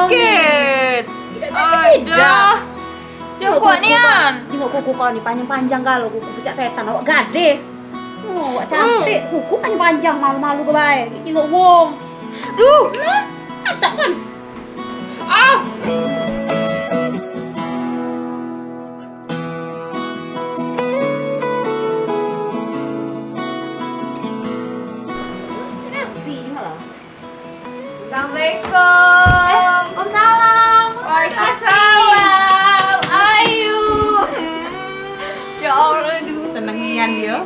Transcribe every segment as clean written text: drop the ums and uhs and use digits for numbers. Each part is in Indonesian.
sakit. Tidak sakit tidak. Ya kuat nian. Jenguk kuku kau nih panjang-panjang galau kuku pecah setan awak gadis. Oh, awak cantik, kuku panjang-panjang malu-malu ke bae. Jenguk wong. Duh, Mantap kan? ah. Rapi ni malah. Assalamualaikum. Waalaikumsalam. Waalaikumsalam. Ayu. Ya Allah, aduh. Seneng nian dia.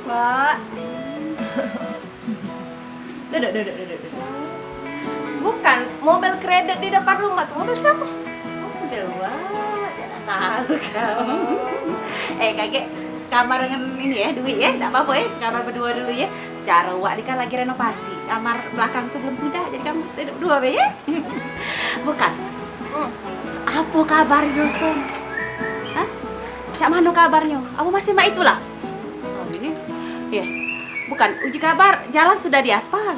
Pak. Duduk. Bukan, mobil kredit di depan rumah tuh. Mobil siapa? Udah luar, tidak tahu kau. Kakek kamar dengan ini ya, duit ya, tidak apa-apa ya, kamar berdua dulu ya. Secara wak ini kan lagi renovasi, kamar belakang tuh belum sudah, jadi kamu hidup berdua be ya. Bukan. Apa kabar dosen? Hah? Cak mana kabarnya? Apa masih mak itulah? Kau ini, ya. Bukan, uji kabar jalan sudah diaspal.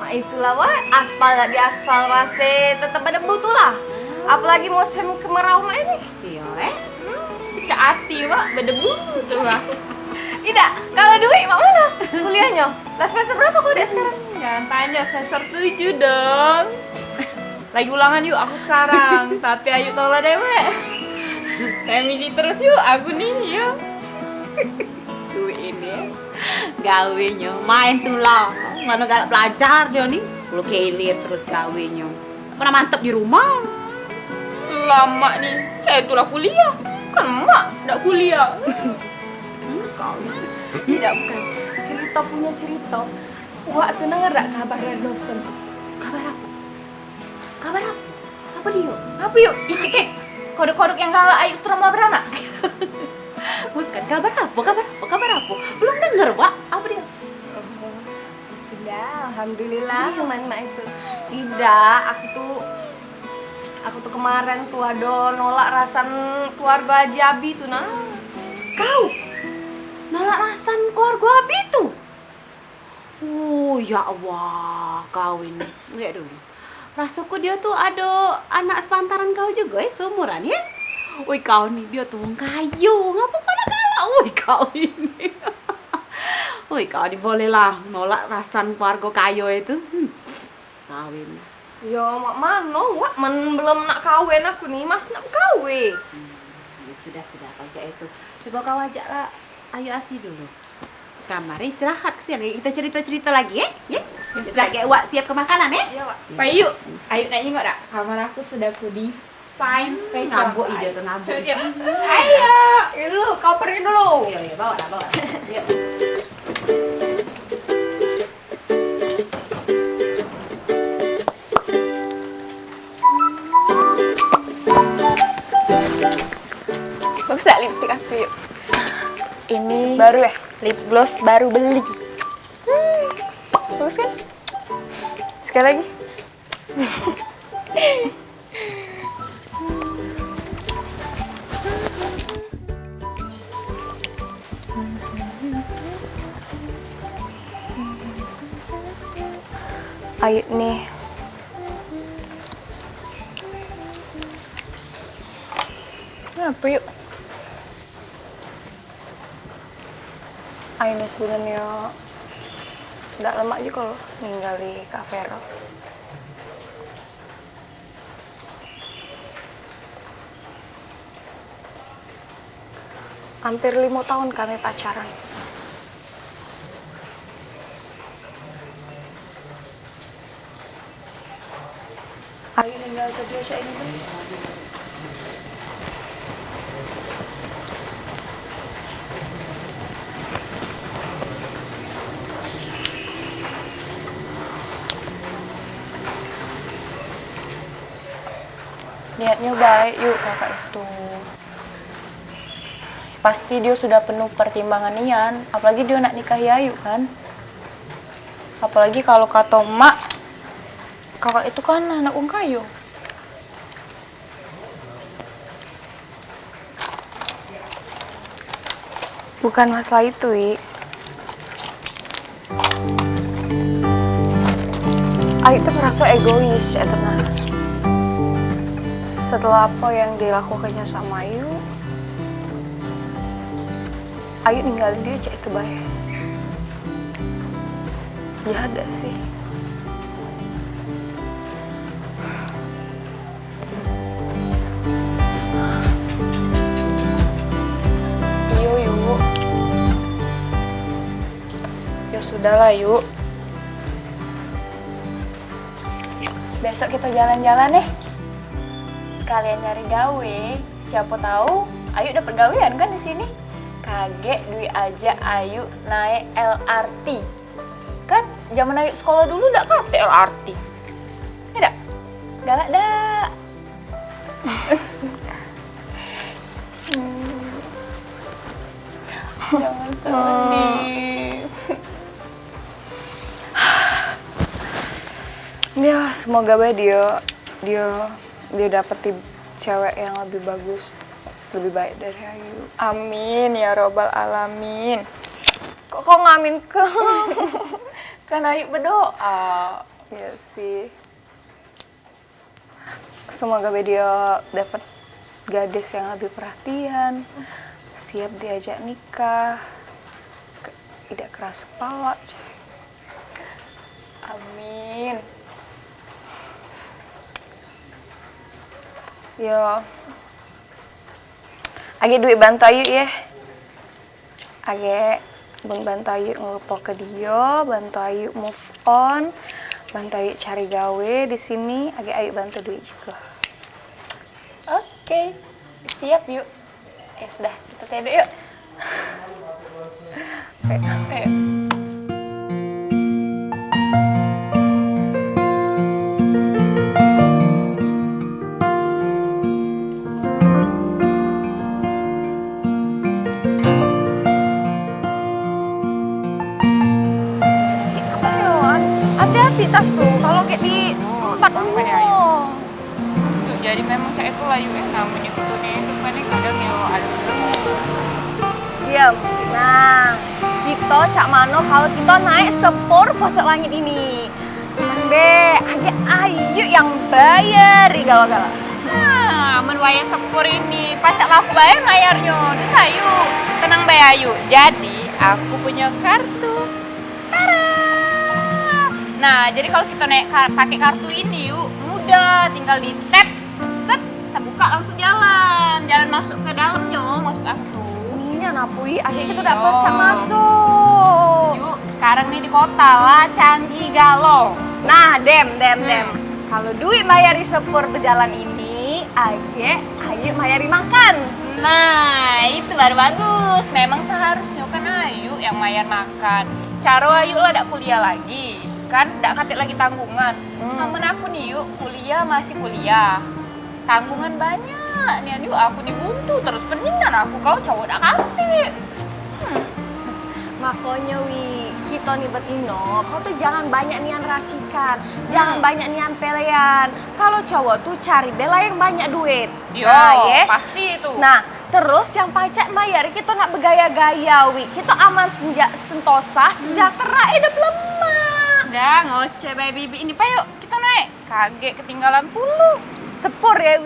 Mak itulah wah, aspal gak di aspal masih tetap ada butuh lah. Apalagi musim kemarau mak ini. Iya Cak hati mak berdebu tuh mak. Tidak, kalau duit mak mana? Kuliahnya? Lah semester berapa kau dek sekarang? Jangan tanya, semester 7 dong. Lagi ulangan yuk aku sekarang, tapi ayo tau lah deh mak. Remedi terus yuk, aku nih yuk. Duit ini gawenya main tuh lah. Mana galak belajar dia nih. Lu kelir terus gawenya. Pernah mantep di rumah. Lama nih, saya itulah kuliah. Kan mak enggak kuliah. Kau Tidak, bukan. Cerita punya cerita. Wak tuh denger gak kabar dari dosen tuh? kabar apa? Kabar apa? Apa dia? Apa yuk? Iki kodok-kodok yang kalah ayu stroma beranak. Bukan kabar apa? Kabar apa? Belum denger, Pak. Apa dia? Sudah, alhamdulillah teman mak itu. Tidak, aku tuh kemarin tuh ada nolak rasan keluarga Haji Abi tuh nah. Kau nolak rasan keluarga Abi tuh. Oh ya Allah, kau ini. Lihat dulu. Rasaku dia tuh ada anak sepantaran kau juga ya, seumuran ya. Woi kau nih dia tuh wong kayu, ngapa pada kalah? Woi kau ini. Woi kau ini boleh lah nolak rasan keluarga kayu itu. Kawin. Ya mak mana, wak belum nak kawin aku nih, mas nak kawin. Ya sudah kalau kayak itu. Coba kau ajaklah Ayu Asi dulu. Kamar istirahat kesini kita cerita lagi ya. Ya. Sudah kayak Wak siap ke makanan ya. Iya, Wak. Pak Ayu, Ayu nanya nggak, kamar aku sudah aku desain spesial. Ngabuk ide tuh ngabuk. Ayo, ini dulu, kau pergi dulu. Iya, bawa lah. Yuk. Bagus gak lipstick aku yuk? Ini baru ya, lip gloss baru beli. Bagus kan? Sekali lagi. Ayo nih. Apa yuk? Ayo nih sebenarnya nggak lama aja kalau ninggal di Kak Vero. Hampir 5 tahun kami pacaran. Ayo tinggal kedua saya ini dulu. Niatnya baik yuk kakak itu. Pasti dia sudah penuh pertimbangan Nian, apalagi dia nak nikahi Ayu kan. Apalagi kalau kata mak, kakak itu kan anak wong kayu. Bukan masalah itu, Wi. Ayu tuh merasa egois, Cak tenang. Setelah apa yang dilakukannya sama Ayu ninggalin dia, Cak, itu baik. Ya ada sih. Iyo, yuk. Ya sudahlah, yuk. Besok kita jalan-jalan deh. Sekalian nyari gawe. Siapa tahu Ayu dapat gawean kan di sini. Kaget duit aja Ayu naik LRT. Kan zaman Ayu sekolah dulu ndak kate LRT. Tidak. Galak dak. Jangan sedih. Ya, semoga baik dia dapetin cewek yang lebih bagus, lebih baik dari Ayu. Amin ya robbal alamin. Kok ngamin ke? Kan Ayu berdoa. Ya sih. Semoga baik dia dapet gadis yang lebih perhatian, siap diajak nikah, tidak keras kepala. Amin. Yo, Age duit bantu Ayu ya. Age bantu Ayu ngelupok ke dia, bantu Ayu move on, bantu Ayu cari gawe di sini. Age Ayu bantu duit juga. Oke, siap yuk. Ya sudah, kita tidur yuk. Ayo. Hati-hati tas tuh, kalau kayak di tempat umum. Jadi memang saya itu layu namanya kutu nih, kan kadang ya ada Diam. Nah, kita Cak Mano kalau kita naik sepur pojok langit ini. Be, ada Ayu yang bayar galau-galau. Nah, menwaya sepur ini, pacak aku bayar mayarnya. Terus Ayu, tenang bay Ayu. Jadi aku punya kartu. Tara. Nah, jadi kalau kita naik pakai kartu ini yuk, mudah, tinggal di tap, set, kita buka langsung jalan masuk ke dalamnya, masuk kartu. Ini napui, akhirnya kita dapat Cak masuk. Yuk, sekarang nih di kota lah, Candi Galong. Nah, dem. Kalau duit bayari sepur berjalan ini, Ayu bayari makan. Nah, itu baru bagus. Memang seharusnya kan Ayu yang bayar makan. Caro Ayu lah dak kuliah lagi. Kan dak katik lagi tanggungan. Temen aku nih yuk, kuliah masih kuliah. Tanggungan banyak. Nih yuk aku dibuntu terus peningan aku kau cowok dak katik. Makanya kita nih betino, kau tuh jangan banyak nian racikan, jangan banyak nian pelean. Kalau cowok tuh cari bela yang banyak duit. Yo, pasti itu. Nah, terus yang pajak bayar kita nak bergaya-gaya kita aman sentosa, sejahtera, hidup lemah. Udah ngoceh baby ini pak yuk kita naik. Kaget ketinggalan puluh. Sepur ya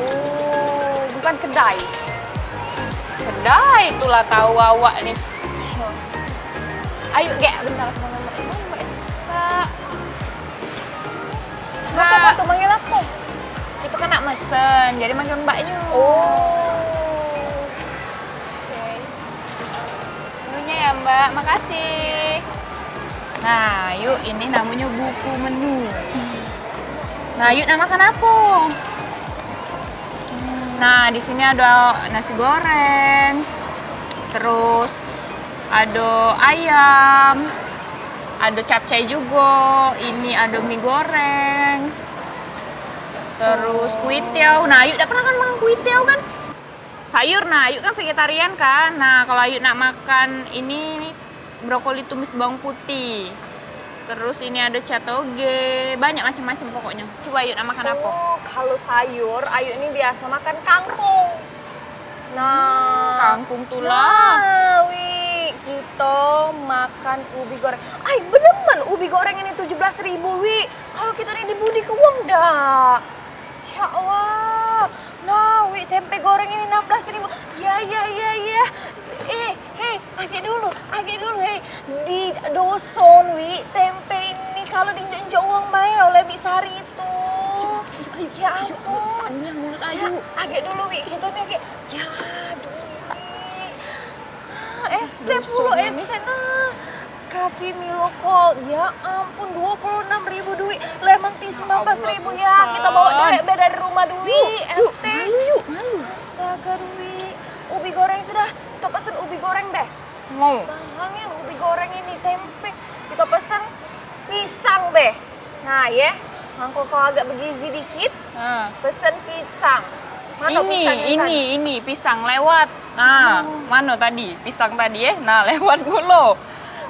Oh, bukan kedai. Kedai itulah tahu awak nih. Ayo, Gek, bentar aku manggil Mbak. Mana Mbak? Mbak. Kenapa Mbak tuh manggil aku? Itu kan nak mesen, jadi manggil Mbaknya. Oh. Oke. Menunya ya Mbak, makasih. Nah, yuk ini namanya buku menu. Nah, yuk nak makan apa? Nah, di sini ada nasi goreng, terus ada ayam, ada capcay juga, ini ada mie goreng, terus kuitiau. Nah, Ayu udah pernah kan makan kuitiau kan? Sayur, nah Ayu kan vegetarian kan? Nah, kalau Ayu nak makan ini brokoli tumis bawang putih. Terus ini ada catoge, banyak macam-macam pokoknya. Coba Ayu nak makan apa? Oh, kalau sayur, Ayu ini biasa makan kangkung. Nah, Kangkung tulang. Nah, Wi, kita makan ubi goreng. Ay, bener-bener ubi goreng ini 17.000, Wi. Kalau kita ini di Budi ke Wong dah. Ya Allah. Nah, Wi, tempe goreng ini 16.000. Ya. Hei, agak dulu, hei. Di Doson, Wi, tempe ini kalau diinjak uang bae oleh Bi Sari itu. Ayo, Ya ampun. Sannya mulut Ayu. Agak dulu, Wi. Kita nih agak. Ya, aduh. Es teh puluh, es teh. Nah, Cafe Milo Cold. Ya ampun, 26.000 duit. Lemon tea 19.000 ya. Kita bawa dulu beda dari rumah duit. Es teh. Malu. Astaga, duit. Ubi goreng sudah. Kita pesen ubi goreng deh. Mau. Bahangin ubi goreng ini tempe. Kita pesen pisang deh. Nah, ya. Mangkok kalau agak bergizi dikit. Nah. Pesen pisang. Mana pisang Ini pisang lewat. Nah, mana tadi? Pisang tadi ya? Nah, lewat dulu.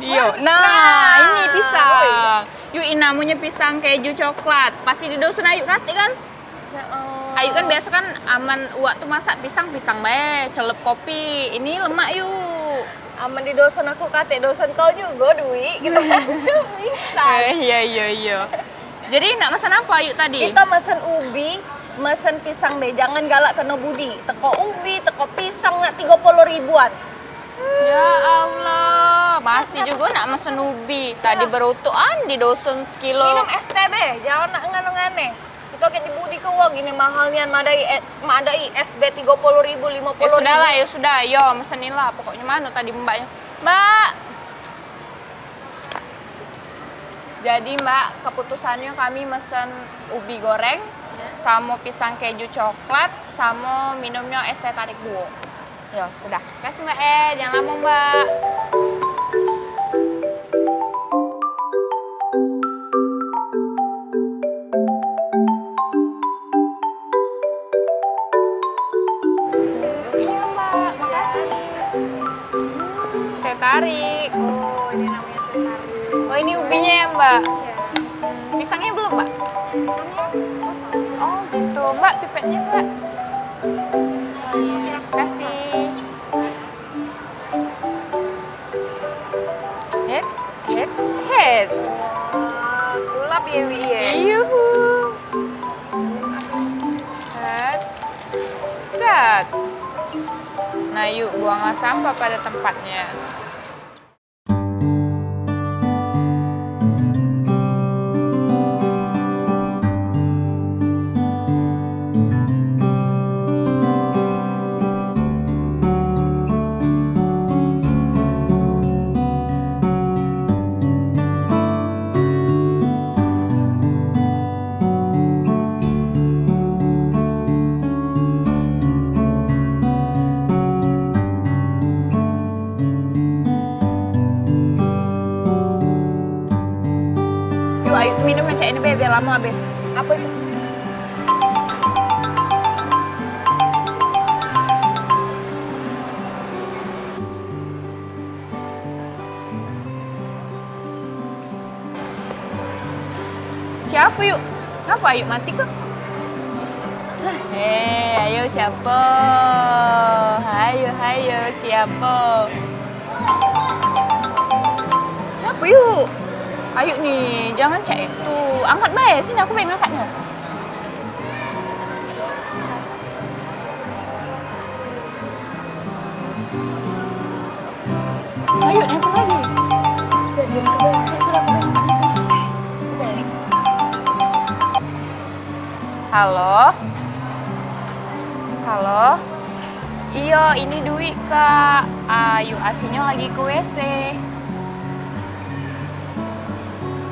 Iya. Nah, ini pisang. Yuk, ini namanya pisang keju coklat. Pasti di Dosun Ayu kate kan? Ya Allah. Ayu kan biasa kan aman uak tuh masak pisang bae, celup kopi. Ini lemak yuk. Aman di dosen aku kate dosen kau juga Dwi. Kita langsung bisa. Iya. Jadi nak pesan apa Ayu tadi? Kita mesen ubi, mesen pisang be. Jangan galak kena Budi. Teko ubi, teko pisang nak 30 ribuan. Ya Allah, masih juga nak mesen ubi. Tadi berutuan di Dosun sekilo. Minum es teh be, jangan nak nganu-ngane. Itu kayak di Budi ke Wong ini mahalnya madai SB 30 ribu, 50 Ya sudah lah, ribu. ya sudah. Yo, mesenin lah. Pokoknya mana tadi mbaknya? Mbak! Jadi mbak, keputusannya kami mesen ubi goreng, sama pisang keju coklat, sama minumnya es teh tarik duo. Ya sudah. Terima kasih mbak jangan lama mbak. Iya mbak, makasih. Teh tarik. Oh, ini namanya teh tarik. Oh ini ubinya ya mbak? Iya. Pisangnya belum mbak? Pisangnya kosong. Oh gitu, mbak pipetnya mbak. Oh iya, kasih. Head. Wah, sulap ya Wi ya. Yuhu. Head. Set. Nah yuk, buanglah sampah pada tempatnya. Yuk, ayo minum ya ini biar lama habis. Apa itu? Siapa yuk? Kenapa ayo mati kok? Ayo siapa? Ayo siapa? Siapa yuk? Ayo nih, jangan cek itu. Angkat bae, sini aku pengen angkatnya. Halo? Halo? Iya, ini Dwi, Kak. Ayu Asinya lagi ke WC.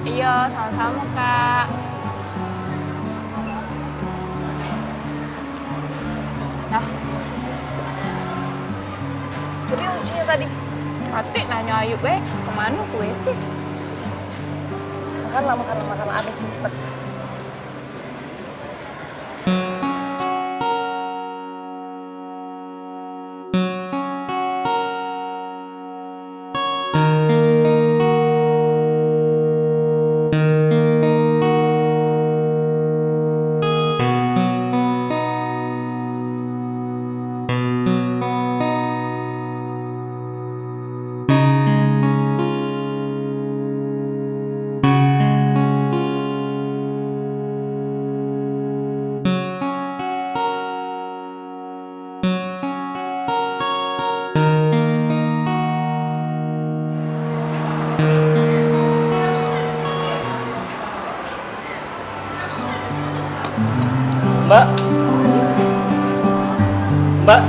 Iya, sama-sama, Kak. Nah. Jadi ujinya tadi. Katik nanya Ayu, kemana ke WC? Makan abis sih cepet. Mbak, Mbak,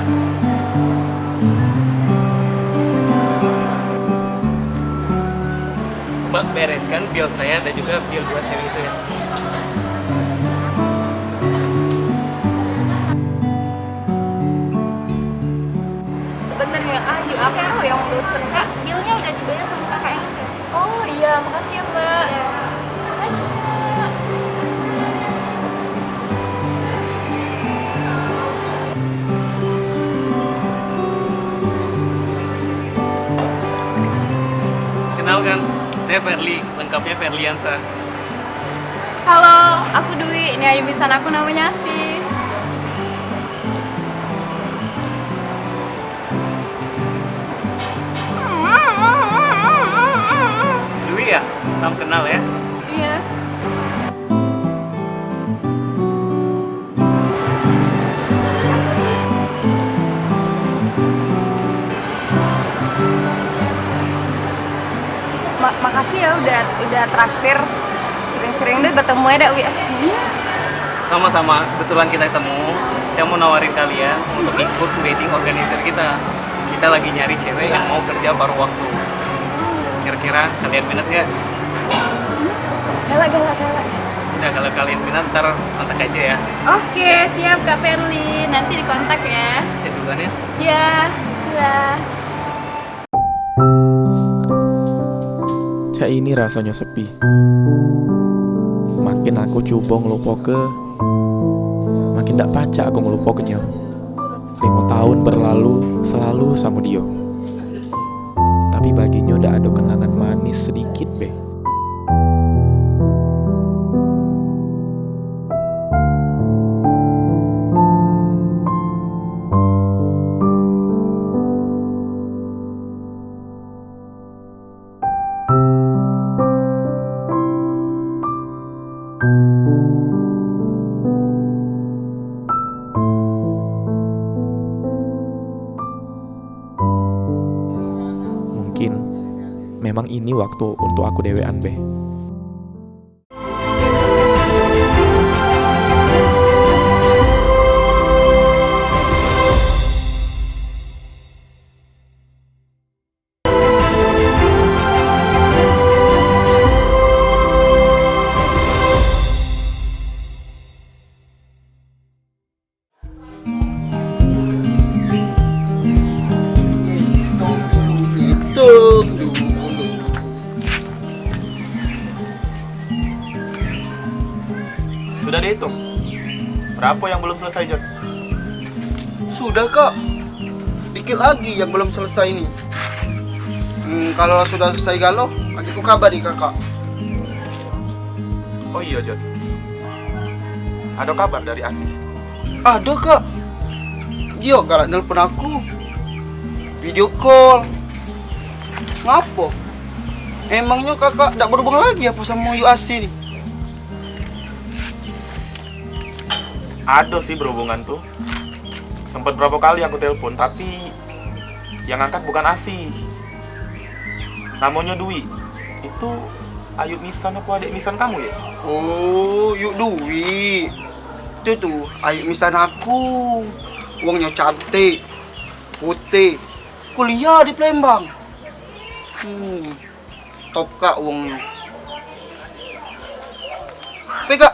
Mbak bereskan bil saya dan juga bil buat cewek itu ya. Sebenarnya Ayu, apa yang urusin, Kak? Bilnya udah dibayar sama kakak yang itu. Oh iya, makasih ya Mbak. Makasih Mbak. Kenalkan, saya Perli, lengkapnya Perliansa. Halo, aku Dwi. Ini Ayu Misan aku namanya Asti. Dwi ya, salam kenal ya. Iya. Makasih ya udah traktir. Sering-sering deh bertemu ya, Wi. Sama-sama, kebetulan kita ketemu. Saya mau nawarin kalian untuk ikut wedding organizer kita. Kita lagi nyari cewek yang mau kerja paruh waktu. Kira-kira kalian minat nggak? Gala. Udah, kalau kalian minat ntar kontak aja ya. Oke, siap Kak Perli. Nanti dikontak ya. Saya duluan ya. Iya. Cak ini rasanya sepi. Makin aku coba ngelupoke, makin ndak pacak aku ngelupokenya. 5 tahun berlalu selalu sama dia. Tapi baginya ndak ada kenangan manis sedikit be. Mungkin memang ini waktu untuk aku dewean be. Hitung dulu. Sudah dihitung? Berapa yang belum selesai, John? Sudah kak, dikit lagi yang belum selesai ini. Kalau sudah selesai galau, nanti ku kabari kakak. Oh iya, John. Ada kabar dari Asih? Ada kak, dia galak nelpon aku, video call. Ngapo? Emangnya kakak tidak berhubung lagi apa sama Yu Asi nih? Ada sih berhubungan tuh. Sempat berapa kali aku telepon, tapi yang angkat bukan Asih. Namanya Dwi. Itu Ayu Misan apa adik Misan kamu ya? Oh, yuk Dwi. Itu tuh Ayu misan aku. Uangnya cantik, putih, kuliah di Palembang. Top kak uangnya. Tapi kak,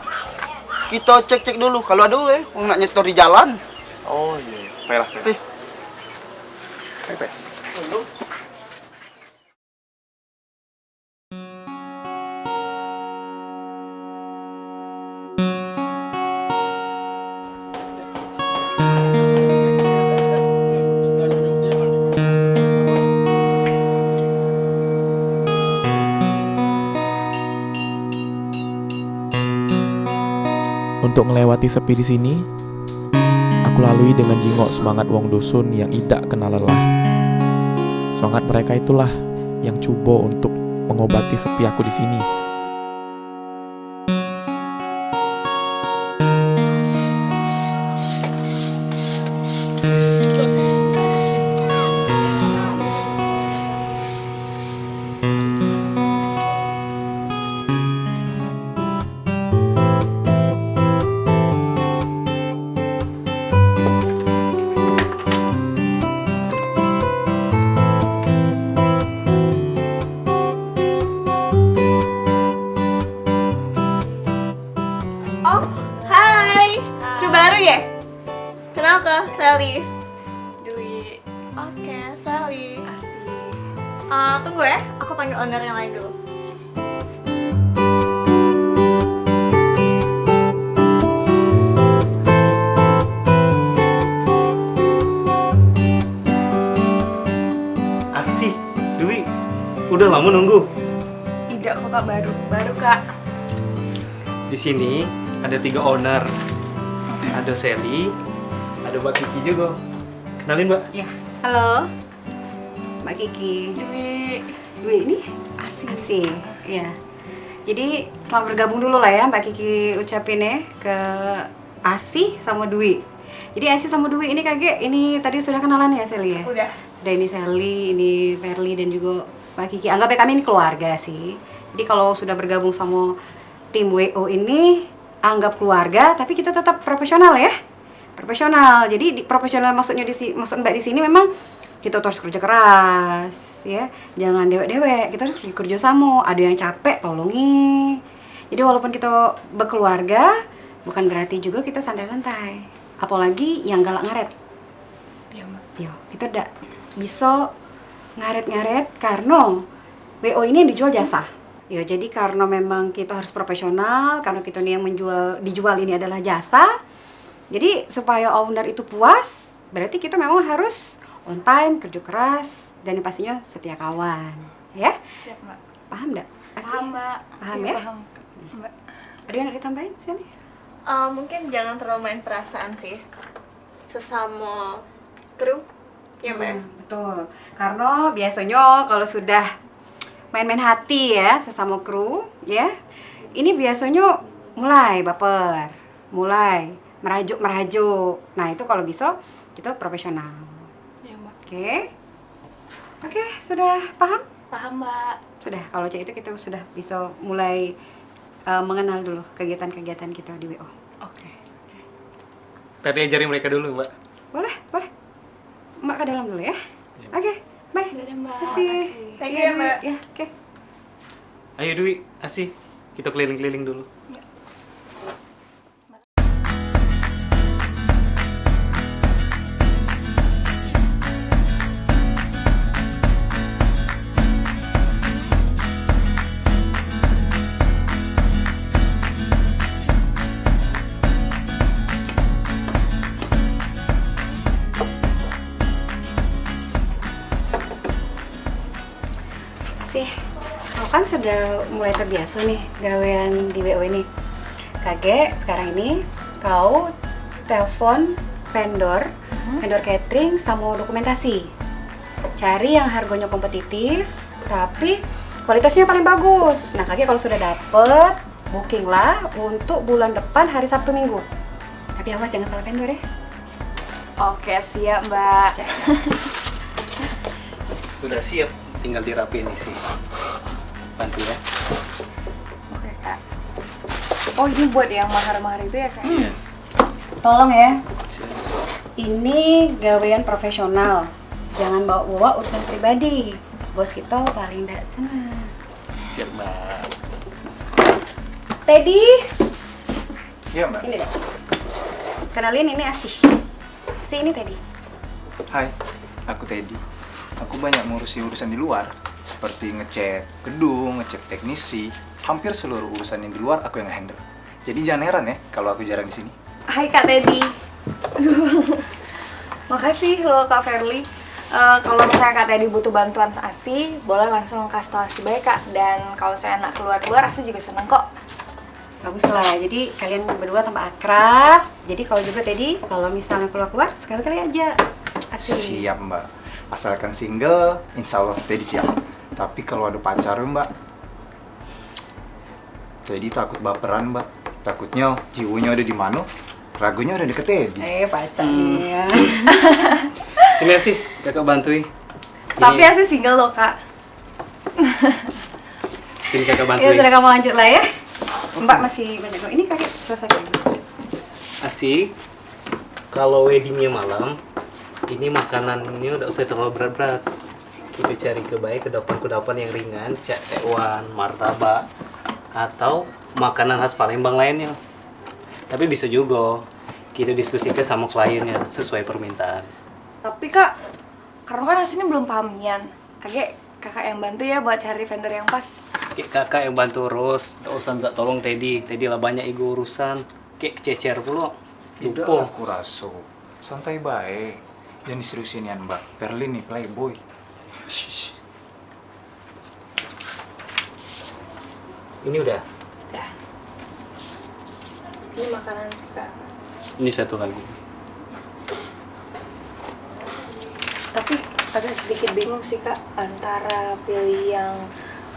kita cek-cek dulu kalau ada uang nak nyetor di jalan. Oh iya, baiklah. Baik. Untuk melewati sepi di sini, aku lalui dengan jingok semangat wong dusun yang tidak kenal lelah. Semangat mereka itulah yang coba untuk mengobati sepi aku di sini. Oh, hai. Kru baru ya? Kenal ke Sally? Dwi. Oke, Sally. Tunggu ya, aku panggil owner yang lain dulu. Asih, Dwi, udah lama nunggu. Tidak kok kak, baru kak. Di sini ada 3 owner. Ada Sally, ada Mbak Kiki juga. Kenalin Mbak. Ya, halo. Mbak Kiki. Dwi ini Asih. Ya. Jadi selamat bergabung dulu lah ya Mbak Kiki ucapin ya ke Asih sama Dwi. Jadi Asih sama Dwi ini kakek ini tadi sudah kenalan ya Sally ya? Udah. Sudah, ini Sally, ini Verly dan juga Mbak Kiki. Anggap ya kami ini keluarga sih. Jadi kalau sudah bergabung sama tim WO ini anggap keluarga, tapi kita tetap profesional ya. Profesional. Jadi profesional maksudnya maksud Mbak di sini memang kita terus kerja keras ya. Jangan dewek-dewek, kita harus kerja sama. Ada yang capek tolongi. Jadi walaupun kita berkeluarga bukan berarti juga kita santai-santai. Apalagi yang galak ngaret. Iya mbak. Yo, kita tidak bisa ngaret-ngaret karena WO ini yang dijual jasa. Ya, jadi karena memang kita harus profesional, karena kita nih yang dijual ini adalah jasa. Jadi supaya owner itu puas, berarti kita memang harus on time, kerja keras, dan yang pastinya setia kawan. Ya? Siap mbak. Paham enggak? Paham mbak. Paham Iya, ya? Paham mbak. Ada yang nak ditambahin, Sally? Mungkin jangan terlalu main perasaan sih. Sesama kru. Iya, Mbak. Betul. Karena biasanya kalau sudah main-main hati ya sesama kru ya, ini biasanya mulai baper, mulai merajuk. Nah itu kalau bisa kita profesional. Iya mbak. Oke, sudah paham? Paham mbak. Sudah, kalau cek itu kita sudah bisa mulai mengenal dulu kegiatan-kegiatan kita di WO. Oke. Tadi ajarin mereka dulu Mbak. Boleh. Mbak ke dalam dulu ya. Oke, bye. Dadah mbak. Makasih. Thank you ya, Mbak. Ya, oke. Ayo Dwi, Asih, kita keliling-keliling dulu. Kau kan sudah mulai terbiasa nih gawean di WO ini. Kakek sekarang ini kau telepon vendor catering sama dokumentasi. Cari yang harganya kompetitif tapi kualitasnya paling bagus. Nah kakek kalau sudah dapet, booking lah untuk bulan depan hari Sabtu Minggu. Tapi awas jangan salah vendor ya. Oke siap mbak. Sudah siap, tinggal dirapiin isi. bantu ya. Oke kak. Oh ini buat yang mahar-mahar itu ya kak? Tolong ya, ini gawean profesional. Jangan bawa-bawa urusan pribadi. Bos kita paling tidak senang. Siap mbak. Teddy, Iya mbak. ini deh. Kenalin, ini Asih. Asih ini Teddy. Hai, aku Teddy. Aku banyak ngurusi urusan di luar, seperti ngecek gedung, ngecek teknisi. Hampir seluruh urusan yang di luar aku yang handle. Jadi jangan heran ya kalau aku jarang di sini. Hai Kak Teddy. Aduh. Makasih loh Kak Verly. Kalau misalnya Kak Teddy butuh bantuan Asi, boleh langsung kasih tau Asi baik Kak. Dan kalau saya nak keluar-keluar, Asi juga seneng kok. Bagus lah, jadi kalian berdua tambah akrab. Jadi kalau juga Teddy, kalau misalnya keluar-keluar, sekali-kali aja. Asih. Siap mbak. Asalkan single, insya Allah Teddy siap. Tapi kalau ada pacar mbak, Teddy takut baperan mbak. Takutnya jiwanya ada di mana, ragunya udah deket Teddy. Pacarnya. Sini sih, kakak bantuin. Tapi Asi single loh Kak. Sini kakak Ya bantuin. sudah, kamu lanjut lah ya. Mbak masih banyak kok. Ini kakek selesai. Asik. Kalau weddingnya malam, ini makanan ini udah usah terlalu berat-berat. Kita cari kudapan yang ringan, cak tekwan, martabak, atau makanan khas Palembang lainnya. Tapi bisa juga kita diskusikan sama kliennya sesuai permintaan. Tapi Kak, karena kan Asi ini belum paham nian. Kakak yang bantu ya buat cari vendor yang pas. Kayak kakak yang bantu urus, gak usah minta tolong Teddy. Teddy lah banyak ego urusan. Kayak kececer pula. Udah Lupa. aku raso. Santai baik. Jangan diseriusin ya mbak. Perlin nih playboy. Shh. Ini udah. Ini makanan sih Kak. Ini satu lagi. Tapi agak sedikit bingung sih Kak antara pilih yang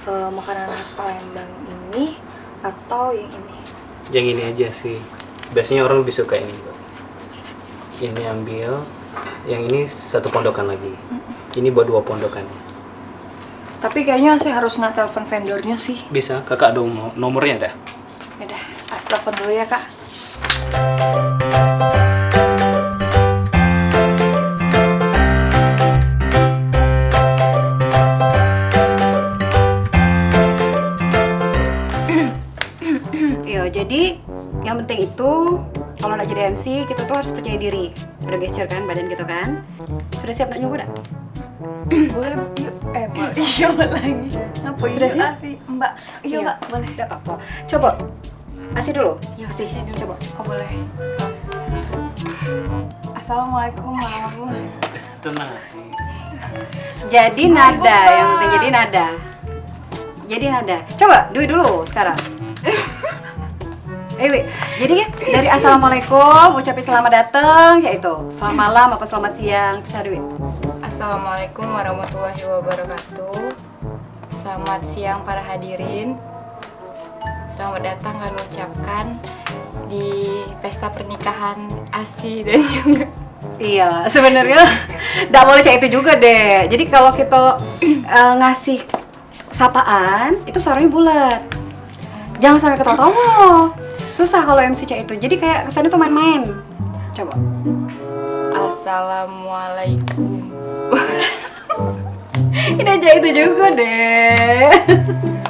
makanan khas Palembang ini atau yang ini. Yang ini aja sih. Biasanya orang lebih suka ini. Ini ambil. Yang ini satu pondokan lagi. Ini buat 2 pondokan. Tapi kayaknya saya harus telepon vendornya sih. Bisa, kakak ada nomornya dah. Yaudah, As telepon dulu ya Kak. Iya, jadi yang penting itu kalau nak jadi MC kita tuh harus percaya diri. Udah gesture kan badan gitu kan? Sudah siap nak nyoba dak? Boleh, boleh. Iya lagi. Apa Sudah iya, siap? Asi? Mbak, iya Mbak, boleh. Tidak apa-apa. Coba. Asih dulu. Ya, Asih Asi coba. dulu. Oh, boleh. Assalamualaikum warahmatullahi wabarakatuh. Tenang sih. Jadi nada, yang penting jadi nada. Jadi nada. Coba Dwi dulu sekarang. Wi, jadi ya dari assalamualaikum ucapin selamat datang, ya itu selamat malam apa selamat siang, terus Dwi. Assalamualaikum warahmatullahi wabarakatuh. Selamat siang para hadirin. Selamat datang kami ucapkan di pesta pernikahan Asi dan juga Iya, sebenarnya nggak boleh kayak itu juga deh. Jadi kalau kita ngasih sapaan itu suaranya bulat. Jangan sampai ketawa-tawa. Susah kalau MC cak itu. Jadi kayak kesannya tuh main-main. Coba. Assalamualaikum. Ini aja itu juga deh.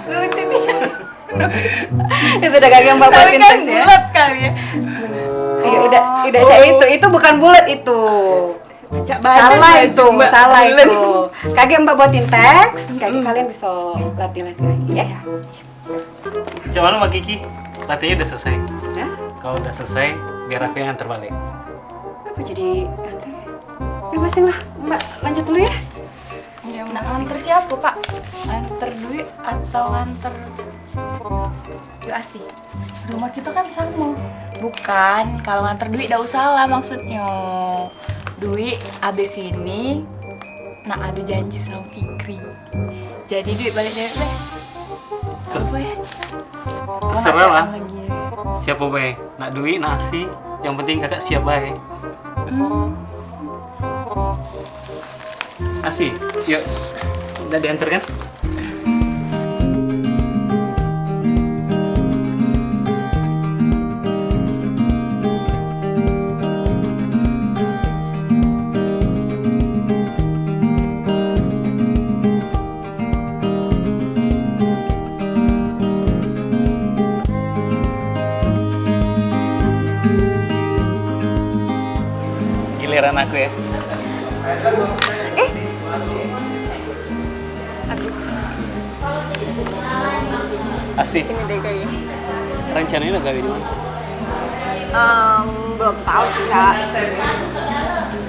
Lucu nih. Itu udah kagak mbak buatin Kan tes ya. bulat kali ya. Iya udah cak itu bukan bulat itu. Salah itu, salah itu. Kagak mbak buatin teks, kagak kalian bisa latih-latih lagi ya. Coba Mbak Kiki, latihannya udah selesai. Sudah? Kalau udah selesai, biar aku yang antar balik. Apa jadi antar? Bebasin lah, mbak lanjut dulu ya. Nah, antar siapa kak? Antar Dwi atau antar Yuk Asi? Rumah kita kan sama. Bukan, kalau nganter Dwi udah usah lah maksudnya. Dwi abis ini nak adu janji sama Fikri. Jadi Dwi balik deh. Apa ya? Terserah lah. Lagi ya. Siapa baik? Nak duit, nasi. Yang penting kakak siap baik. Asi, yuk. Udah diantar kan? Aduh, Asih, ini deh kayaknya. rencananya udah gawe di mana? Belum tahu sih kak.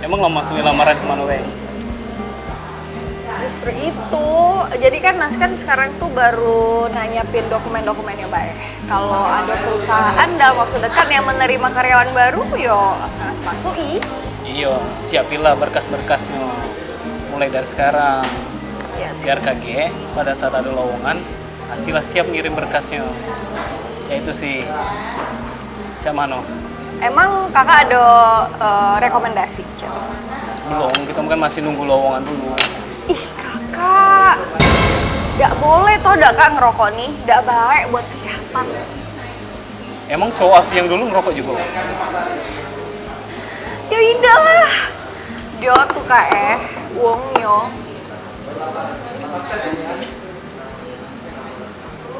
Emang lo masukin lamaran kemana weh? Justru itu, jadi kan Mas kan sekarang tuh baru nyiapin dokumen-dokumennya baik. Kalau ada perusahaan dalam waktu dekat yang menerima karyawan baru, yo langsung masuki. Iya, siapilah berkas-berkasnya. Mulai dari sekarang. Iya. Biar KG pada saat ada lowongan, Asilah siap ngirim berkasnya. Ya itu sih. Cak Mano. Emang kakak ada rekomendasi? Cak? Belum, kita kan masih nunggu lowongan dulu. Ih kakak, gak boleh toh kak ngerokok nih, gak baik buat kesehatan. Emang cowok asli yang dulu ngerokok juga? Ya indah lah, dia tuh kak wongnya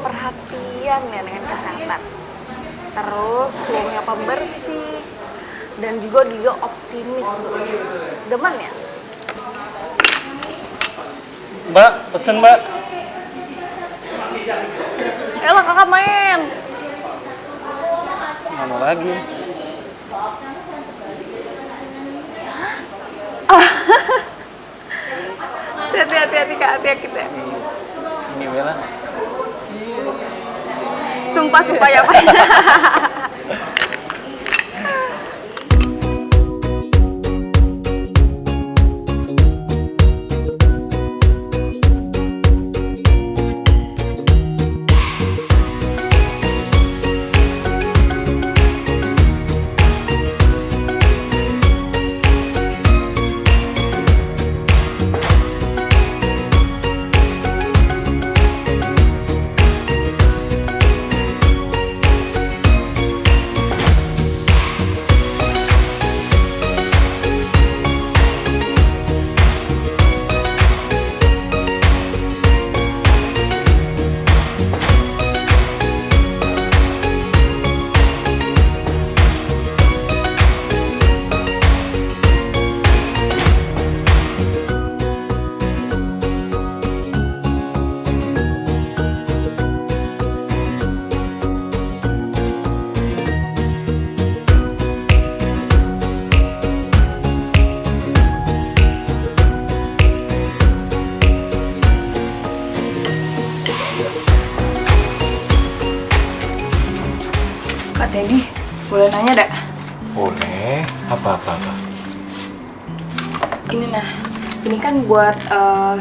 perhatian ya dengan kesehatan. Terus wongnya pembersih dan juga dia optimis. Demen ya? Mbak, pesen mbak. Elah kakak main. Mana lagi? Hati-hati kak, hati-hati deh. Ini Bella. Sumpah ya Pak. Kak Teddy, boleh nanya dak? Boleh. Apa-apa? Ini nah, ini kan buat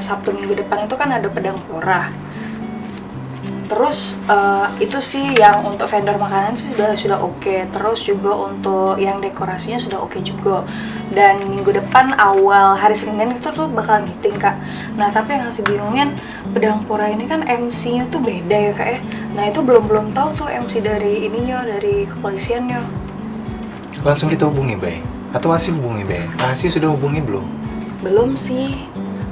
Sabtu minggu depan itu kan ada pedang pora. Terus itu sih yang untuk vendor makanan sih sudah oke. Terus juga untuk yang dekorasinya sudah oke juga. Dan minggu depan awal hari Senin itu tuh bakal meeting kak. Nah tapi yang masih bingungin pedang pora ini kan MC-nya tuh beda ya kak ya. Nah itu belum tahu tuh MC dari ininya, dari kepolisiannya. Langsung kita hubungi, Bay. Atau Asi hubungi, Bay? Asi sudah hubungi belum? Belum sih,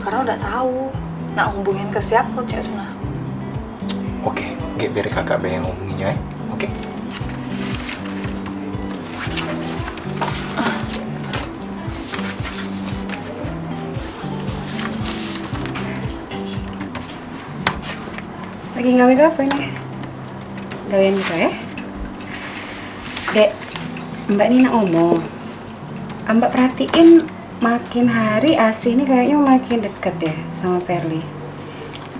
karena udah tahu. Nah hubungin ke siapa cek tuh nah. Oke, biar kakak Bay yang hubunginya ya. Oke? Lagi gawe apa ini? Gawean juga ya? Dek, Mbak Nina ngomong. Mbak perhatiin makin hari Asih ini kayaknya makin deket ya sama Perli.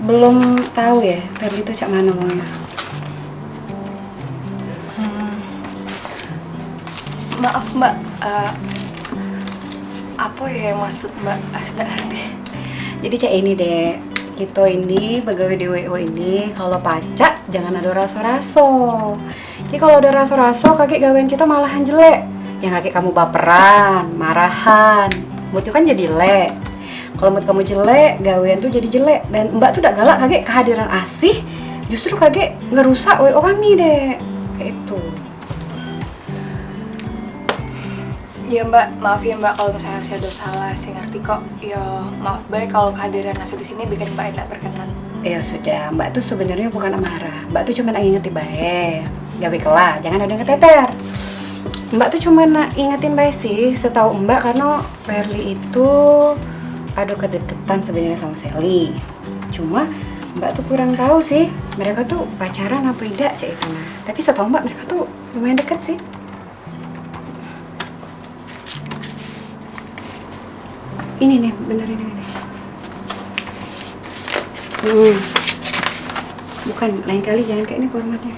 Belum tahu ya Perli itu cak mana ngomongnya. Maaf mbak, apa ya yang maksud mbak Asda arti? Jadi cak ini dek, kita ini pegawai DWO ini kalau pacak jangan ada raso-raso. Jadi kalau ada raso-raso kakek gawean kita malahan jelek. Yang kakek kamu baperan, marahan, mood kan jadi jelek. Kalau mood kamu jelek, gawean tuh jadi jelek. Dan mbak tuh udah galak kakek kehadiran Asih, justru kakek ngerusak WO kami dek. Kayak itu. Iya mbak, maaf ya mbak kalau misalnya saya ada salah, saya ngerti kok. Ya maaf baik kalau kehadiran Asih di sini bikin mbak tidak berkenan. Ya sudah, mbak tuh sebenarnya bukan amarah. Mbak tuh cuma ingin ngerti baik. Gawe kelah, jangan ada yang keteter. Mbak tuh cuma ingetin baik sih, setahu Mbak karena Perli itu ada kedekatan sebenarnya sama Sally. Cuma Mbak tuh kurang tahu sih mereka tuh pacaran apa tidak cek itu nah. Tapi setahu Mbak mereka tuh lumayan deket sih. Ini nih, bener ini. Bukan, lain kali jangan kayak ini formatnya.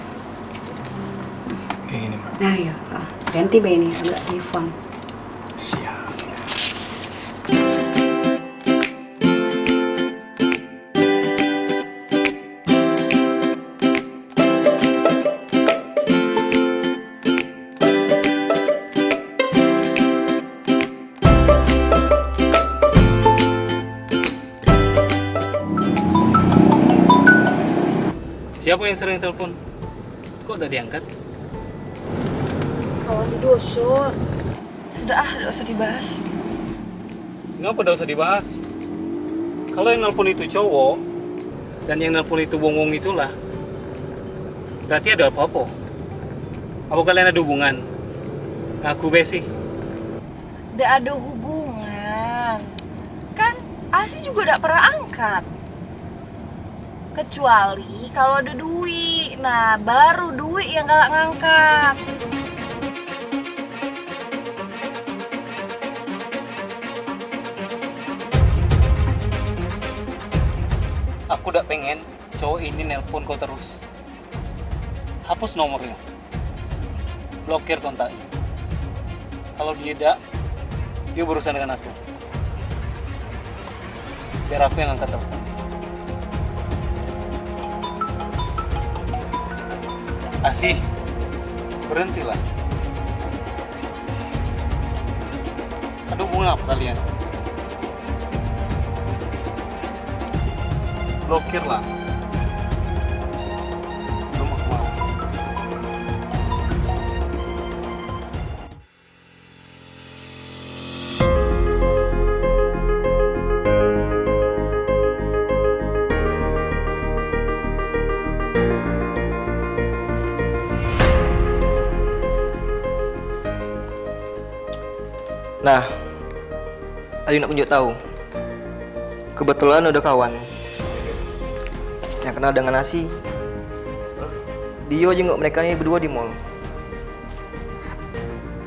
Kayak gini, Mbak. Nah, ya, ganti Mbak ini, agak iPhone. Siap. Siapa yang sering telepon? Kok udah diangkat? Kawan di dosa. Sudah tidak usah dibahas. Kenapa udah usah dibahas? Kalau yang nelpon itu cowok dan yang nelpon itu wong-wong itulah, berarti ada apa-apa. Apa kalian ada hubungan? Ngaku be sih. Tidak ada hubungan. Kan Asi juga tidak pernah angkat. Kecuali kalau ada duit. Nah, baru duit yang galak ngangkat. Aku udah pengen cowok ini nelpon kau terus. Hapus nomornya. Blokir kontaknya. Kalau dia tidak, dia berurusan dengan aku. Biar aku yang angkat telepon. Asih, berhentilah. Ada hubungan apa kalian? Blokirlah. Sebelum aku mau. Nah, Adi nak tunjuk tahu. Kebetulan ada kawan yang kenal dengan Nasi. Dia jenguk mereka ni berdua di mall.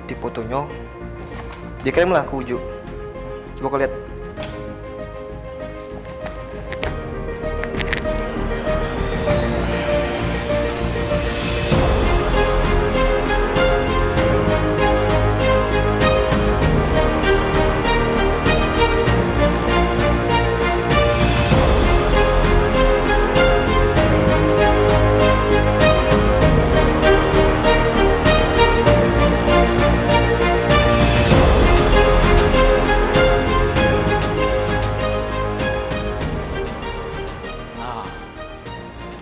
Di fotonya, dia kirimlah ke Ujuk. Coba kau lihat.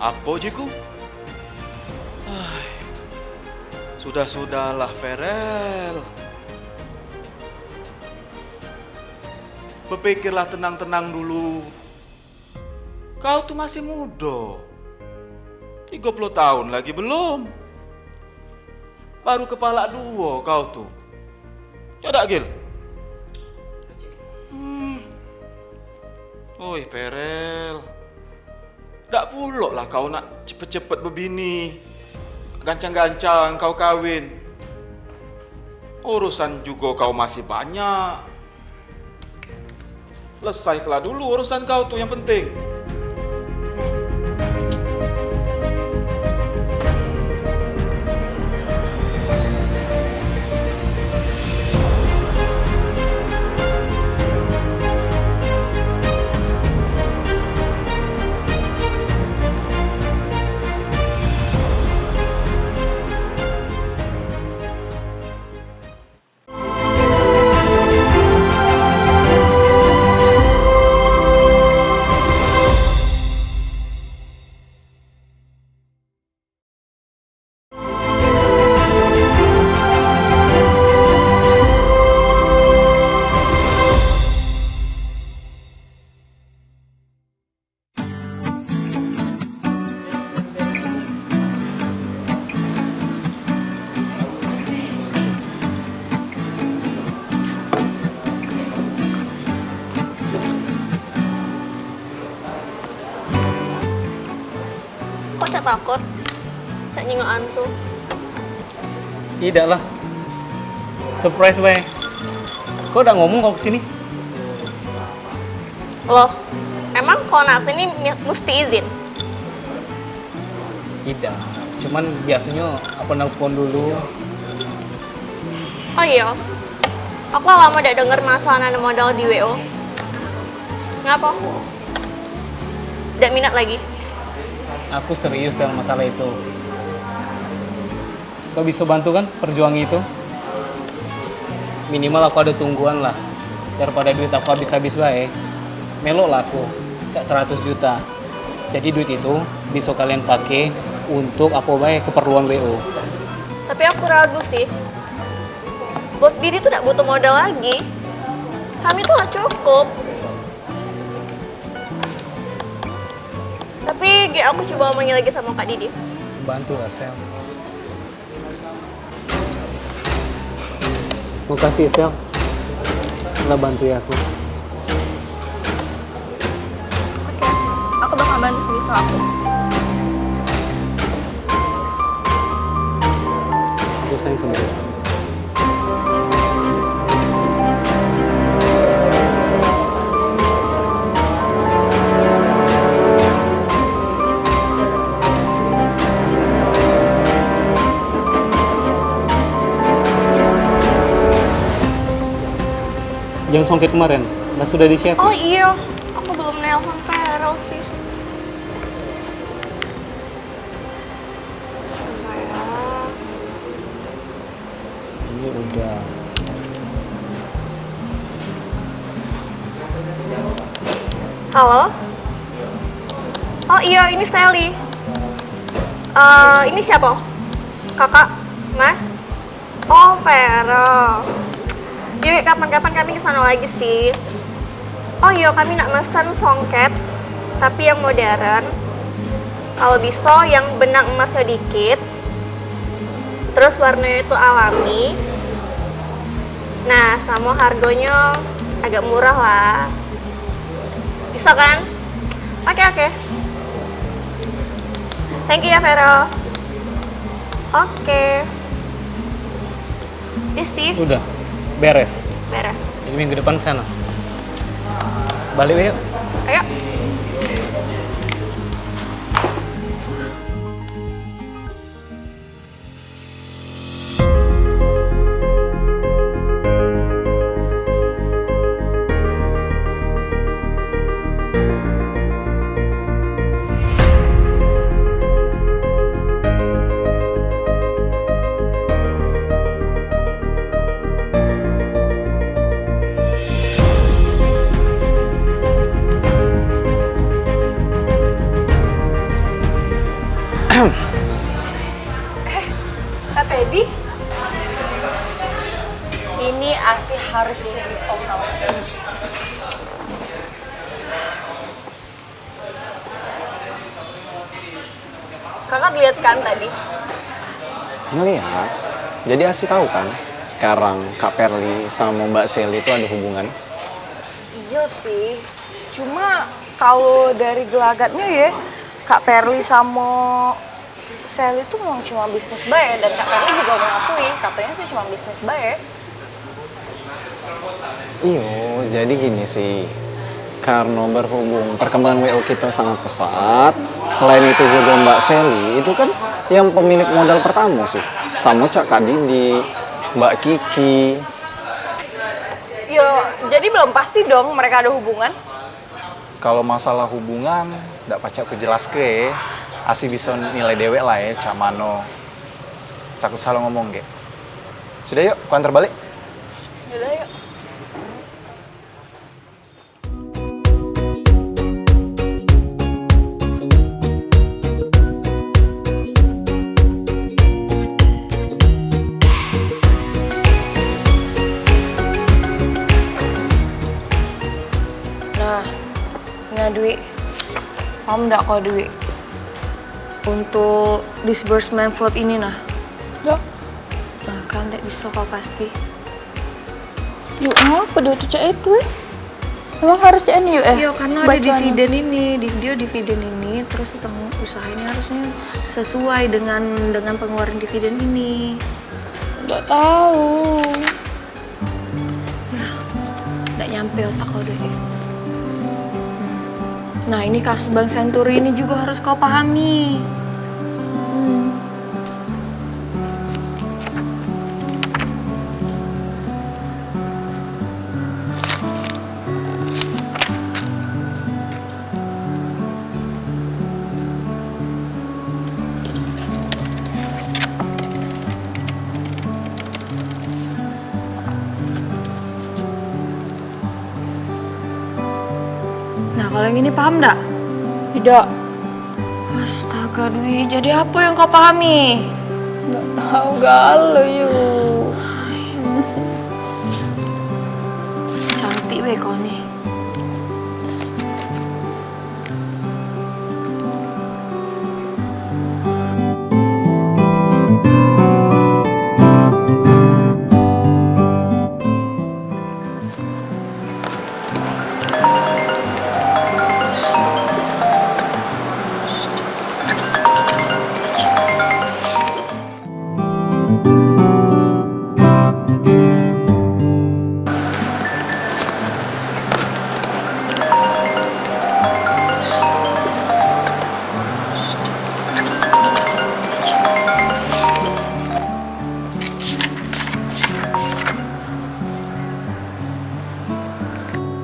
Apa je ku? Sudah-sudahlah, Ferel. Berpikirlah tenang-tenang dulu. Kau tuh masih muda. 30 tahun lagi belum. Baru kepala 2 kau tuh. Coba Gil. Oi, Ferel. Tak pulak lah kau nak cepet-cepet berbini. Gancang-gancang kau kawin. Urusan juga kau masih banyak. Selesailah dulu urusan kau tuh yang penting. cak takut. Cak nyingok antu. Tidak lah. Surprise weh. Kok udah ngomong kau kesini? Loh, emang kalau nak sini mesti izin? Tidak. Cuman biasanya apa nelpon dulu. Oh iya, aku lama udah denger masalah nanam modal di WO. Ngapa? Tidak minat lagi? Aku serius dalam masalah itu. Kau bisa bantu kan perjuangan itu? Minimal aku ada tungguan lah. Daripada duit aku habis-habis baik. Melok lah aku, cak 100 juta. Jadi duit itu bisa kalian pakai untuk apa baik keperluan WO. Tapi aku ragu sih. Bos Didi tuh gak butuh modal lagi. Kami tuh gak cukup. Tapi aku coba omongin lagi sama Kak Didi. Bantu lah, Sel. Makasih, Sel. Udah bantu ya aku. Oke, aku bakal bantu sebisa aku. Aku sayang sama dia. Yang songket kemarin, nah sudah disiapin? Oh iya, aku belum nelpon Vero sih. Ini udah. Halo? Oh iya, ini Sally. Ini siapa? Kakak? Mas? Oh, Vero. Yuk, kapan-kapan kami kesana lagi sih. Oh iya, kami nak mesen songket, tapi yang modern. Kalau bisa yang benang emasnya dikit. Terus warnanya itu alami. Nah, sama harganya agak murah lah. Bisa kan? Oke. Thank you ya, Vero. Oke. Sih. Udah, beres. Beres. Jadi minggu depan sana. Balik yuk. Ayo. Kak Teddy, ini Asi harus cerita sama kamu. Kakak lihat kan tadi? Ngeliat. Jadi Asi tahu kan, sekarang Kak Perli sama Mbak Sally itu ada hubungan. Iya sih, cuma kalau dari gelagatnya ya, Kak Perli sama Sally itu memang cuma bisnis bae, dan Kak Perli juga mengakui katanya sih cuma bisnis bae. Iyo, jadi gini sih, karena berhubung perkembangan WO kita sangat pesat, selain itu juga Mbak Sally itu kan yang pemilik modal pertama sih, sama Kak Didi, Mbak Kiki. Yo, jadi belum pasti dong mereka ada hubungan. Kalau masalah hubungan, nggak pacak aku jelas ke, Asi bisa nilai dewek lah ya, Cak Mano. Takut salah ngomong, ge. Sudah yuk, aku antar balik. Yaudah yuk. Nah Dwi, paham nggak kok Dwi? Untuk disbursement float ini nah. Ya. Nah kan tidak bisa kok pasti. Yuk, apa dia tuh cek itu? Emang harusnya ini yuk Iya, karena ada dividen ini, dia dividen ini, terus usaha ini harusnya sesuai dengan pengeluaran dividen ini. Nggak tahu. Ya, nggak nyampe otak kau deh. Nah, ini kasus Bank Senturi ini juga harus kau pahami. Nah, kalau yang ini paham nggak? Tidak. Astaga, Dwi, jadi apa yang kau pahami? Nggak tahu galau yuk. Cantik weh kau nih.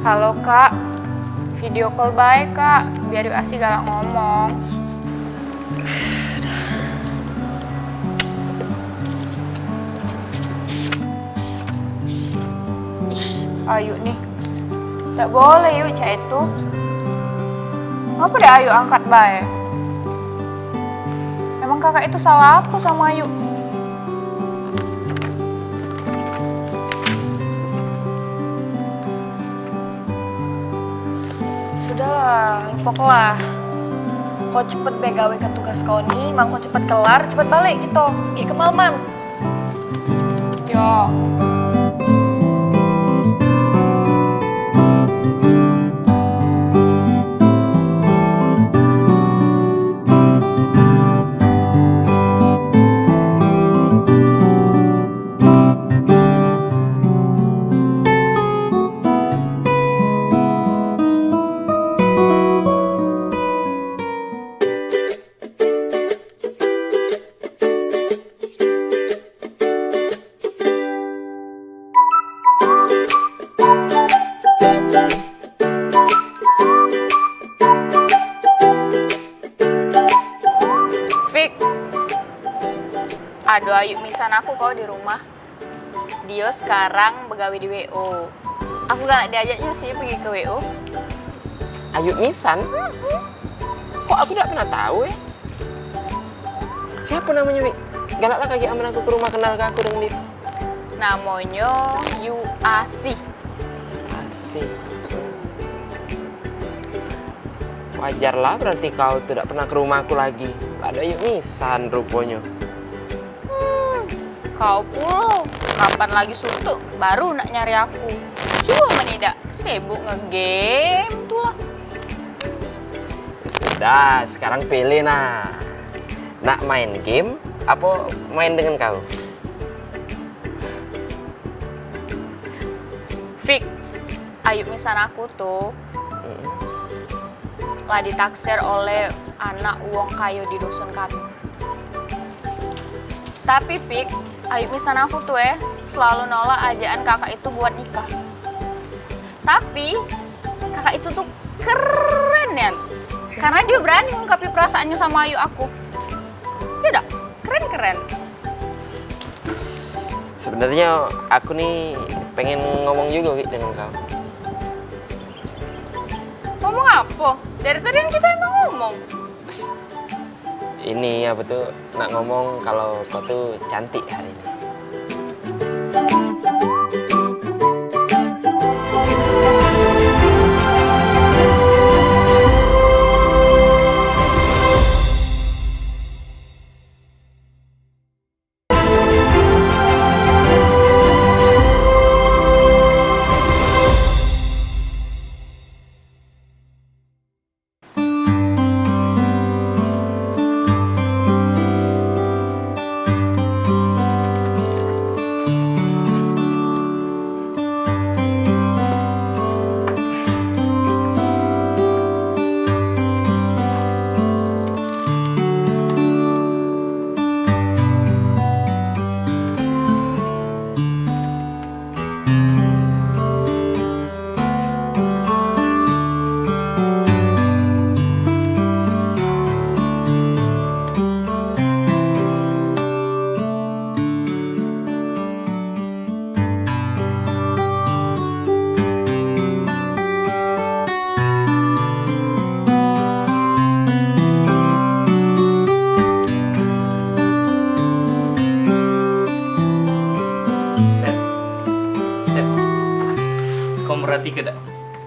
Halo kak, video call baik kak, biar yuk Asi galak ngomong. Ayu nih, gak boleh yuk cak itu. Ngapa deh Ayu angkat baik? Emang kakak itu salah apa sama Ayu? Sudahlah, pokoknya kau cepet begawe ke tugas kau nih, mang kau cepet kelar, cepet balik gitu. Iya kemalaman. Yo. Aduh Ayu misan aku kok di rumah. Dio sekarang begawe di WO. Aku galak diajaknya sih pergi ke WO. Ayu misan? Kok aku tidak pernah tahu ya? Siapa namanya Wi? Galaklah kaki aman aku ke rumah, kenal ke aku dengan dia. Namanya Yu Asi. Asi. Wajarlah berarti kau tidak pernah ke rumahku lagi. Ada Ayu misan rupanya. Kau pula, kapan lagi suntuk baru nak nyari aku. Coba menidak, sibuk ngegame tuh lah. Sudah, sekarang pilih nah. Nak main game apa main dengan kau? Fik, Ayu misan aku tuh lah ditaksir oleh anak uang kayu di dusun kami. Tapi Fik, Ayu misan aku tuh selalu nolak ajaan kakak itu buat nikah. Tapi kakak itu tuh keren ya, karena dia berani mengungkapi perasaannya sama Ayu aku. Dia udah keren-keren. Sebenarnya aku nih pengen ngomong juga Wi, dengan kau. Ngomong apa? Dari tadi kan kita emang ngomong. Ini apa tuh nak ngomong kalau kau tuh cantik hari ini.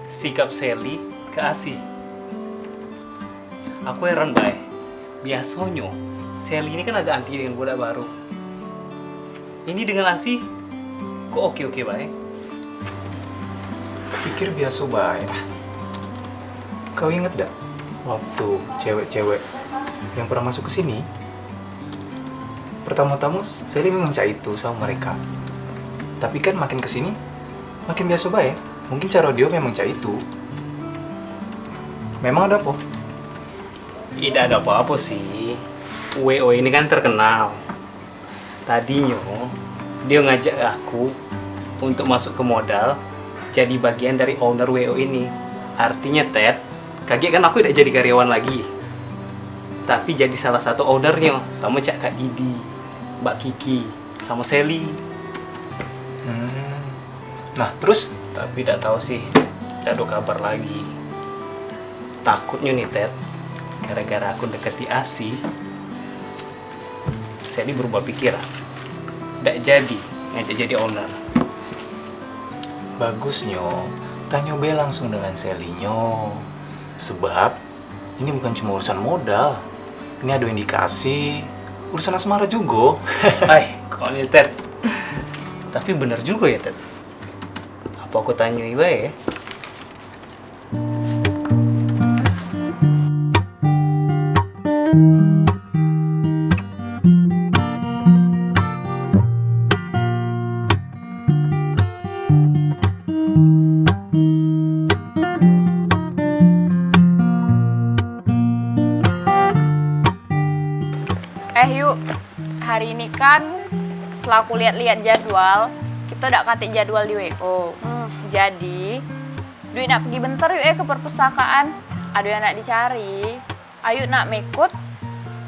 sikap Sally ke Asi. Aku heran, Bay. Biasanya Sally ini kan agak anti dengan budak baru. Ini dengan Asi kok oke-oke, Bay? Pikir biasa baik. Kau inget gak waktu cewek-cewek yang pernah masuk ke sini? Pertama-tama Sally memang cak itu sama mereka. Tapi kan makin kesini makin biasa baik. Mungkin cara dia memang cak itu. Memang ada apa? Tidak ada apa-apa sih. WO ini kan terkenal. Tadinya dia ngajak aku untuk masuk ke modal jadi bagian dari owner WO ini. Artinya Ted, kaget kan aku tidak jadi karyawan lagi. Tapi jadi salah satu ownernya sama Cak Kak Didi, Mbak Kiki, sama Sally. Nah, terus? Tapi tidak tahu sih, tidak ada kabar lagi. Takutnya nih Ted, gara-gara aku deketi Asi, Sally berubah pikiran. Tidak jadi ngajak jadi owner. Bagusnya, tanya be langsung dengan Sally-nya. Sebab ini bukan cuma urusan modal. Ini ada indikasi urusan asmara juga. Hai, kau nih Ted. Tapi bener juga ya Ted. Apa aku tanya Iba ya? Yuk, hari ini kan setelah aku lihat-lihat jadwal, kita udah katik jadwal di WO. Jadi, Dwi nak pergi bentar yuk ke perpustakaan. Ada yang nak dicari. Ayu nak mekut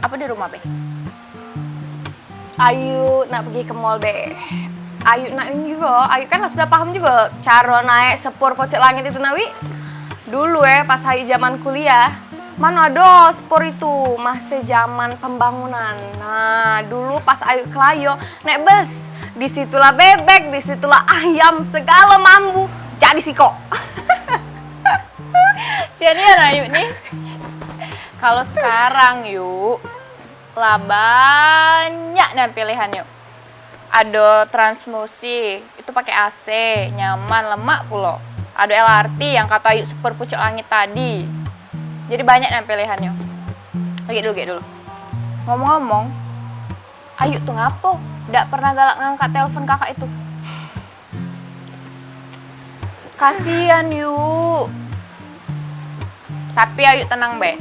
apa di rumah be? Ayu nak pergi ke mall be. Ayu nak ini juga. Ayu kan sudah paham juga cara naik sepur pocok langit itu Nawi. Dulu pas Ayu zaman kuliah. Mana ada spor itu, masih zaman pembangunan. Nah, dulu pas Ayu Kelayo naik bus, disitulah bebek, disitulah ayam, segala mambu jadi siko. Sianian Ayu nih. Kalau sekarang yuk, lah banyak nih pilihan yuk. Ada Transmusi, itu pakai AC, nyaman, lemak pula. Ada LRT yang kata Ayu super pucuk langit tadi. Jadi banyak nih pilihannya. Lagi dulu. Ngomong-ngomong, Ayu tuh ngapo? Nggak pernah galak ngangkat telepon kakak itu. Kasian yuk. Tapi Ayu tenang be,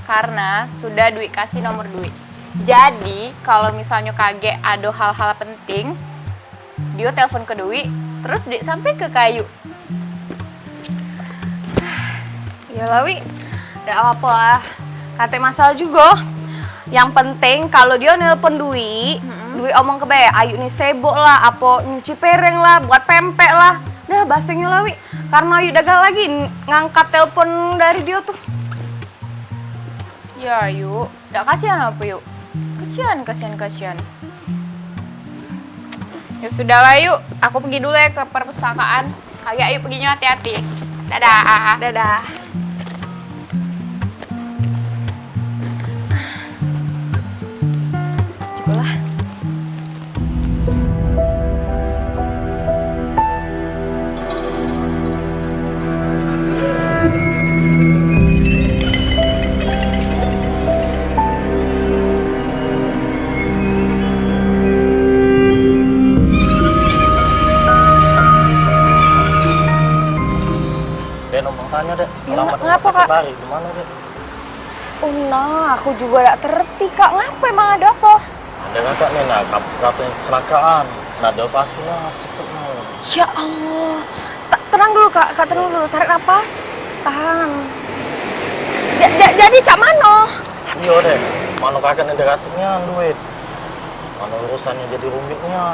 karena sudah Dwi kasih nomor Dwi. Jadi kalau misalnya kaget ada hal-hal penting, dia telepon ke Dwi, terus Dwi sampai ke Kayu. Ya Lawi. Tidak apa-apa lah, kata masalah juga. Yang penting kalau dia nelpon Dwi, Dwi omong ke be, Ayu nih sibuk lah, apa nyuci piring lah, buat pempek lah. Dah basengnya Lawi, karena Ayu dagang lagi ngangkat telepon dari dia tuh. Ya yuk, tidak kasihan apa yuk? Kasihan. Ya sudahlah yuk, aku pergi dulu ya ke perpustakaan. Kali Ayu perginya hati-hati. Dadah. Dadah. Lah. Dek, nomor tanya dek. Ya, ngapa kak? Lari, gimana dek? Oh nah, aku juga gak terti kak, ngapa emang ada apa? Ada kakak nih, nah katanya kecelakaan. Nah, ada pastinya cepet mau. Ya Allah, tenang dulu kak, tenang dulu, tarik nafas, tahan. Jadi cak mano? Iya dek, mana kakak nih dekatnya duit. Mana urusannya jadi rumitnya.